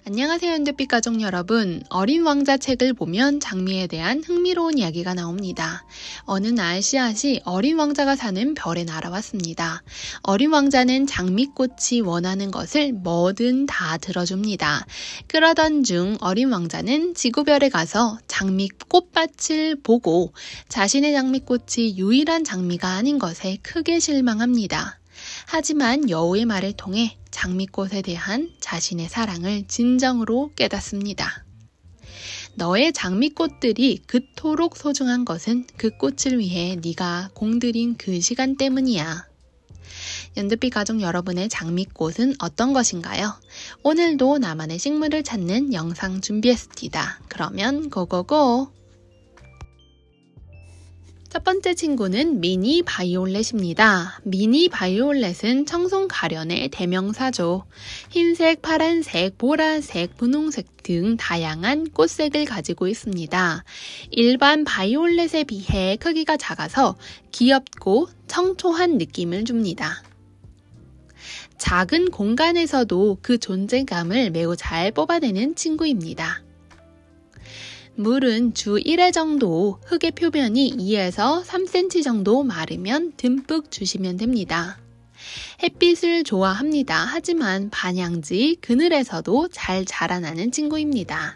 안녕하세요, 연두빛 가족 여러분. 어린 왕자 책을 보면 장미에 대한 흥미로운 이야기가 나옵니다. 어느 날 씨앗이 어린 왕자가 사는 별에 날아왔습니다. 어린 왕자는 장미꽃이 원하는 것을 뭐든 다 들어줍니다. 그러던 중 어린 왕자는 지구별에 가서 장미꽃밭을 보고 자신의 장미꽃이 유일한 장미가 아닌 것에 크게 실망합니다. 하지만 여우의 말을 통해 장미꽃에 대한 자신의 사랑을 진정으로 깨닫습니다. 너의 장미꽃들이 그토록 소중한 것은 그 꽃을 위해 네가 공들인 그 시간 때문이야. 연두빛 가족 여러분의 장미꽃은 어떤 것인가요? 오늘도 나만의 식물을 찾는 영상 준비했습니다. 그러면 고고고! 첫 번째 친구는 미니 바이올렛입니다. 미니 바이올렛은 청송 가련의 대명사죠. 흰색, 파란색, 보라색, 분홍색 등 다양한 꽃색을 가지고 있습니다. 일반 바이올렛에 비해 크기가 작아서 귀엽고 청초한 느낌을 줍니다. 작은 공간에서도 그 존재감을 매우 잘 뽑아내는 친구입니다. 물은 주 1회 정도, 흙의 표면이 2에서 3cm 정도 마르면 듬뿍 주시면 됩니다. 햇빛을 좋아합니다. 하지만 반양지, 그늘에서도 잘 자라나는 친구입니다.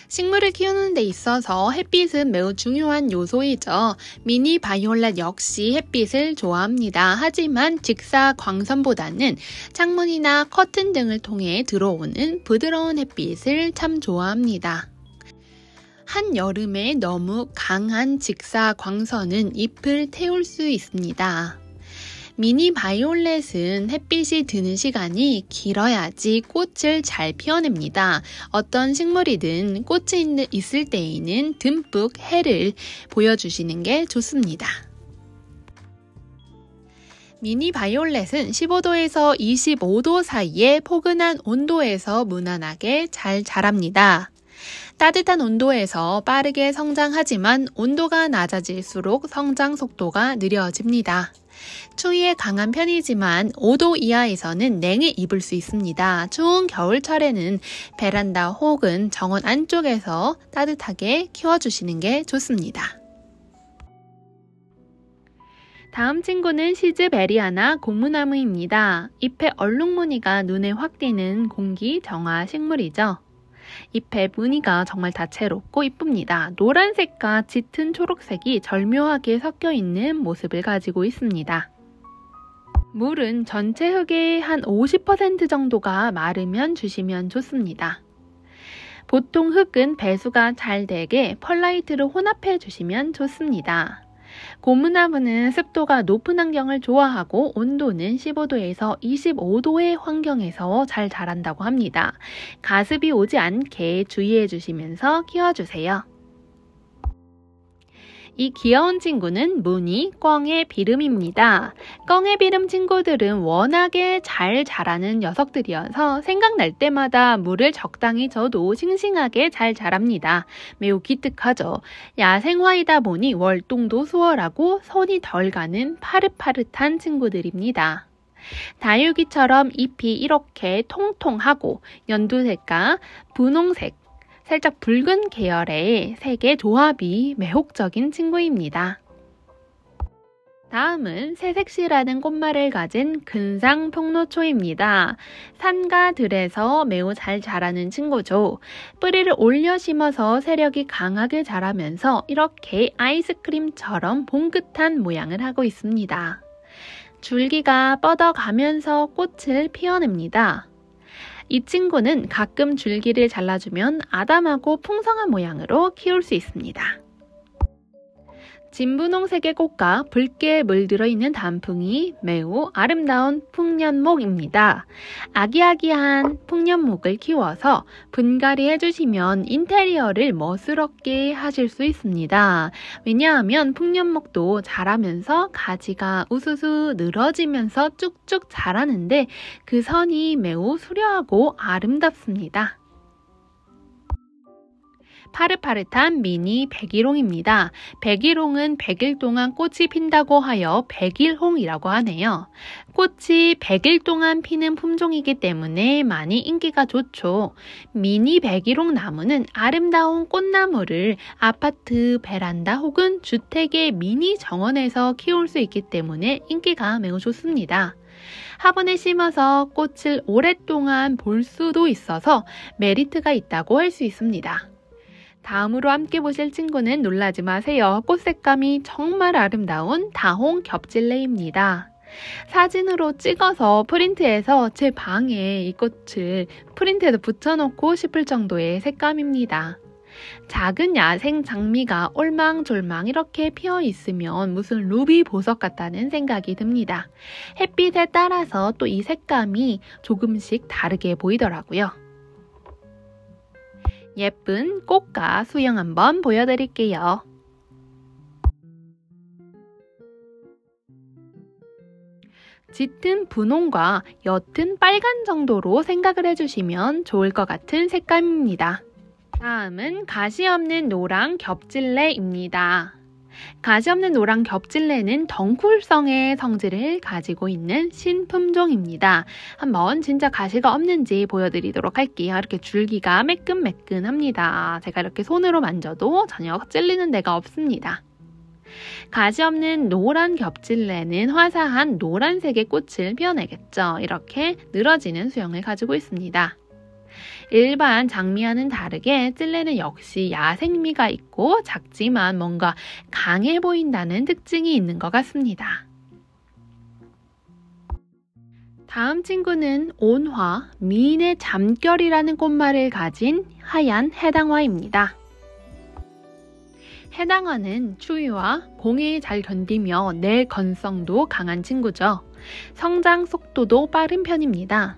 식물을 키우는 데 있어서 햇빛은 매우 중요한 요소이죠. 미니 바이올렛 역시 햇빛을 좋아합니다. 하지만 직사 광선보다는 창문이나 커튼 등을 통해 들어오는 부드러운 햇빛을 참 좋아합니다. 한여름에 너무 강한 직사 광선은 잎을 태울 수 있습니다. 미니 바이올렛은 햇빛이 드는 시간이 길어야지 꽃을 잘 피워냅니다. 어떤 식물이든 꽃이 있을 때에는 듬뿍 해를 보여주시는 게 좋습니다. 미니 바이올렛은 15도에서 25도 사이의 포근한 온도에서 무난하게 잘 자랍니다. 따뜻한 온도에서 빠르게 성장하지만 온도가 낮아질수록 성장 속도가 느려집니다. 추위에 강한 편이지만 5도 이하에서는 냉해 입을 수 있습니다. 추운 겨울철에는 베란다 혹은 정원 안쪽에서 따뜻하게 키워주시는 게 좋습니다. 다음 친구는 시즈베리아나 고무나무입니다. 잎의 얼룩무늬가 눈에 확 띄는 공기 정화 식물이죠. 잎의 무늬가 정말 다채롭고 이쁩니다. 노란색과 짙은 초록색이 절묘하게 섞여 있는 모습을 가지고 있습니다. 물은 전체 흙의 한 50% 정도가 마르면 주시면 좋습니다. 보통 흙은 배수가 잘 되게 펄라이트를 혼합해 주시면 좋습니다. 고무나무는 습도가 높은 환경을 좋아하고 온도는 15도에서 25도의 환경에서 잘 자란다고 합니다. 가습이 오지 않게 주의해 주시면서 키워주세요. 이 귀여운 친구는 무늬 꿩의 비름입니다. 꿩의 비름 친구들은 워낙에 잘 자라는 녀석들이어서 생각날 때마다 물을 적당히 줘도 싱싱하게 잘 자랍니다. 매우 기특하죠. 야생화이다 보니 월동도 수월하고 손이 덜 가는 파릇파릇한 친구들입니다. 다육이처럼 잎이 이렇게 통통하고 연두색과 분홍색, 살짝 붉은 계열의 색의 조합이 매혹적인 친구입니다. 다음은 새색시라는 꽃말을 가진 근상평로초입니다. 산과 들에서 매우 잘 자라는 친구죠. 뿌리를 올려 심어서 세력이 강하게 자라면서 이렇게 아이스크림처럼 봉긋한 모양을 하고 있습니다. 줄기가 뻗어가면서 꽃을 피워냅니다. 이 친구는 가끔 줄기를 잘라주면 아담하고 풍성한 모양으로 키울 수 있습니다. 진분홍색의 꽃과 붉게 물들어 있는 단풍이 매우 아름다운 풍년목입니다. 아기아기한 풍년목을 키워서 분갈이 해주시면 인테리어를 멋스럽게 하실 수 있습니다. 왜냐하면 풍년목도 자라면서 가지가 우수수 늘어지면서 쭉쭉 자라는데 그 선이 매우 수려하고 아름답습니다. 파릇파릇한 미니 백일홍입니다. 백일홍은 100일 동안 꽃이 핀다고 하여 백일홍이라고 하네요. 꽃이 100일 동안 피는 품종이기 때문에 많이 인기가 좋죠. 미니 백일홍 나무는 아름다운 꽃나무를 아파트 베란다 혹은 주택의 미니 정원에서 키울 수 있기 때문에 인기가 매우 좋습니다. 화분에 심어서 꽃을 오랫동안 볼 수도 있어서 메리트가 있다고 할 수 있습니다. 다음으로 함께 보실 친구는 놀라지 마세요. 꽃 색감이 정말 아름다운 다홍 겹질레입니다. 사진으로 찍어서 프린트해서 제 방에 이 꽃을 프린트해서 붙여놓고 싶을 정도의 색감입니다. 작은 야생 장미가 올망졸망 이렇게 피어 있으면 무슨 루비 보석 같다는 생각이 듭니다. 햇빛에 따라서 또 이 색감이 조금씩 다르게 보이더라고요. 예쁜 꽃과 수영 한번 보여드릴게요. 짙은 분홍과 옅은 빨간 정도로 생각을 해주시면 좋을 것 같은 색감입니다. 다음은 가시 없는 노랑 겹질레입니다. 가시 없는 노랑 겹질레는 덩쿨성의 성질을 가지고 있는 신품종입니다. 한번 진짜 가시가 없는지 보여드리도록 할게요. 이렇게 줄기가 매끈매끈합니다. 제가 이렇게 손으로 만져도 전혀 찔리는 데가 없습니다. 가시 없는 노란 겹질레는 화사한 노란색의 꽃을 피워내겠죠. 이렇게 늘어지는 수영을 가지고 있습니다. 일반 장미와는 다르게 찔레는 역시 야생미가 있고 작지만 뭔가 강해 보인다는 특징이 있는 것 같습니다. 다음 친구는 온화, 미인의 잠결이라는 꽃말을 가진 하얀 해당화입니다. 해당화는 추위와 공해에 잘 견디며 내건성도 강한 친구죠. 성장 속도도 빠른 편입니다.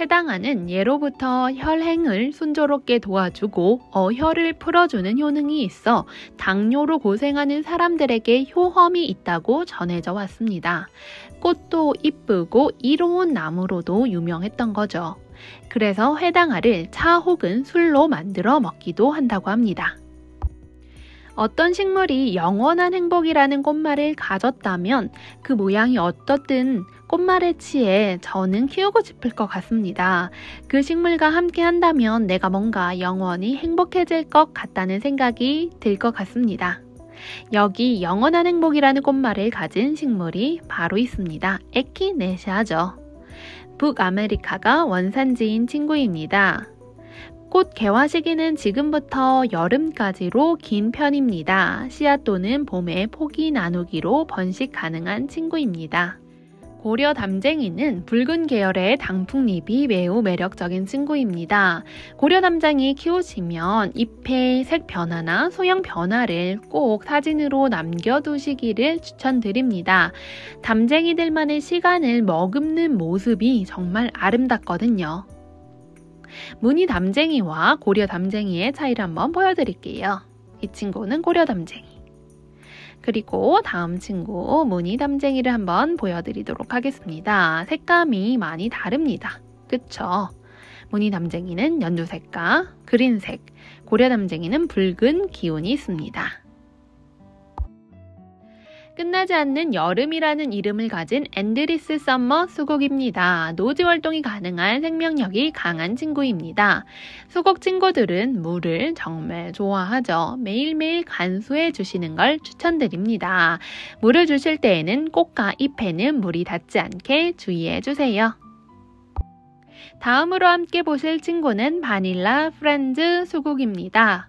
해당화는 예로부터 혈행을 순조롭게 도와주고 어혈을 풀어주는 효능이 있어 당뇨로 고생하는 사람들에게 효험이 있다고 전해져 왔습니다. 꽃도 이쁘고 이로운 나무로도 유명했던 거죠. 그래서 해당화를 차 혹은 술로 만들어 먹기도 한다고 합니다. 어떤 식물이 영원한 행복이라는 꽃말을 가졌다면 그 모양이 어떻든 꽃말에 취해 저는 키우고 싶을 것 같습니다. 그 식물과 함께 한다면 내가 뭔가 영원히 행복해질 것 같다는 생각이 들 것 같습니다. 여기 영원한 행복이라는 꽃말을 가진 식물이 바로 있습니다. 에키네시아죠. 북아메리카가 원산지인 친구입니다. 꽃 개화 시기는 지금부터 여름까지로 긴 편입니다. 씨앗 또는 봄에 포기 나누기로 번식 가능한 친구입니다. 고려 담쟁이는 붉은 계열의 단풍잎이 매우 매력적인 친구입니다. 고려 담쟁이 키우시면 잎의 색 변화나 소형 변화를 꼭 사진으로 남겨두시기를 추천드립니다. 담쟁이들만의 시간을 머금는 모습이 정말 아름답거든요. 무늬 담쟁이와 고려 담쟁이의 차이를 한번 보여드릴게요. 이 친구는 고려 담쟁이. 그리고 다음 친구 무늬 담쟁이를 한번 보여드리도록 하겠습니다. 색감이 많이 다릅니다. 그쵸? 무늬 담쟁이는 연두색과 그린색, 고려 담쟁이는 붉은 기운이 있습니다. 끝나지 않는 여름이라는 이름을 가진 앤드리스 썸머 수국입니다. 노지 활동이 가능한 생명력이 강한 친구입니다. 수국 친구들은 물을 정말 좋아하죠. 매일매일 간수해 주시는 걸 추천드립니다. 물을 주실 때에는 꽃과 잎에는 물이 닿지 않게 주의해 주세요. 다음으로 함께 보실 친구는 바닐라 프렌즈 수국입니다.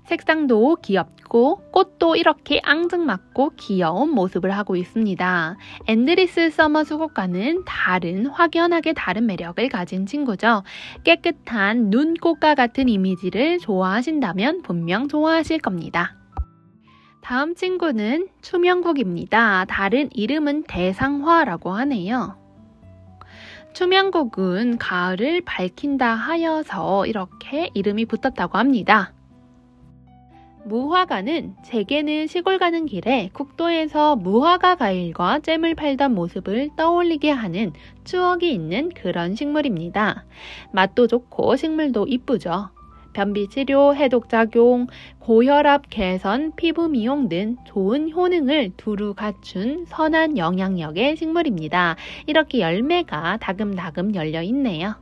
색상도 귀엽고 꽃도 이렇게 앙증맞고 귀여운 모습을 하고 있습니다. 앤드리스 서머 수국과는 다른 확연하게 다른 매력을 가진 친구죠. 깨끗한 눈꽃과 같은 이미지를 좋아하신다면 분명 좋아하실 겁니다. 다음 친구는 추명국입니다. 다른 이름은 대상화라고 하네요. 추명국은 가을을 밝힌다 하여서 이렇게 이름이 붙었다고 합니다. 무화과는 제게는 시골 가는 길에 국도에서 무화과 과일과 잼을 팔던 모습을 떠올리게 하는 추억이 있는 그런 식물입니다. 맛도 좋고 식물도 이쁘죠. 변비 치료, 해독 작용, 고혈압 개선, 피부 미용 등 좋은 효능을 두루 갖춘 선한 영향력의 식물입니다. 이렇게 열매가 다금다금 열려 있네요.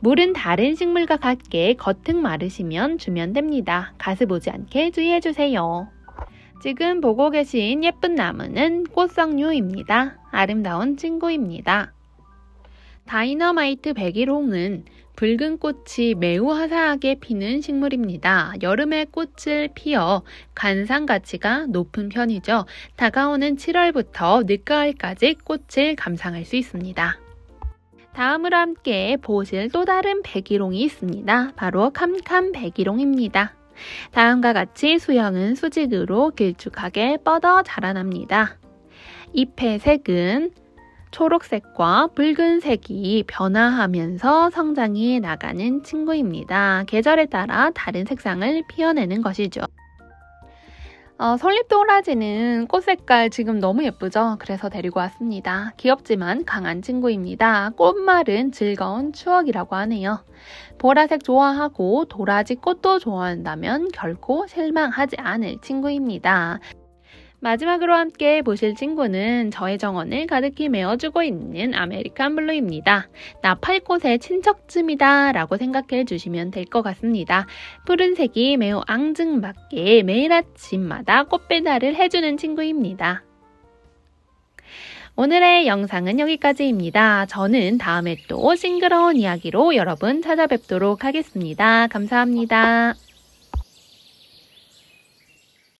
물은 다른 식물과 같게 겉흙 마르시면 주면 됩니다. 가스 보지 않게 주의해주세요. 지금 보고 계신 예쁜 나무는 꽃석류입니다. 아름다운 친구입니다. 다이너마이트 백일홍은 붉은 꽃이 매우 화사하게 피는 식물입니다. 여름에 꽃을 피어 관상 가치가 높은 편이죠. 다가오는 7월부터 늦가을까지 꽃을 감상할 수 있습니다. 다음으로 함께 보실 또 다른 백일홍이 있습니다. 바로 캄캄 백일홍입니다. 다음과 같이 수형은 수직으로 길쭉하게 뻗어 자라납니다. 잎의 색은 초록색과 붉은색이 변화하면서 성장해 나가는 친구입니다. 계절에 따라 다른 색상을 피어내는 것이죠. 솔잎도라지는 꽃 색깔 지금 너무 예쁘죠? 그래서 데리고 왔습니다. 귀엽지만 강한 친구입니다. 꽃말은 즐거운 추억이라고 하네요. 보라색 좋아하고 도라지 꽃도 좋아한다면 결코 실망하지 않을 친구입니다. 마지막으로 함께 보실 친구는 저의 정원을 가득히 메워주고 있는 아메리칸 블루입니다. 나팔꽃의 친척쯤이다 라고 생각해 주시면 될 것 같습니다. 푸른색이 매우 앙증맞게 매일 아침마다 꽃배달을 해주는 친구입니다. 오늘의 영상은 여기까지입니다. 저는 다음에 또 싱그러운 이야기로 여러분 찾아뵙도록 하겠습니다. 감사합니다.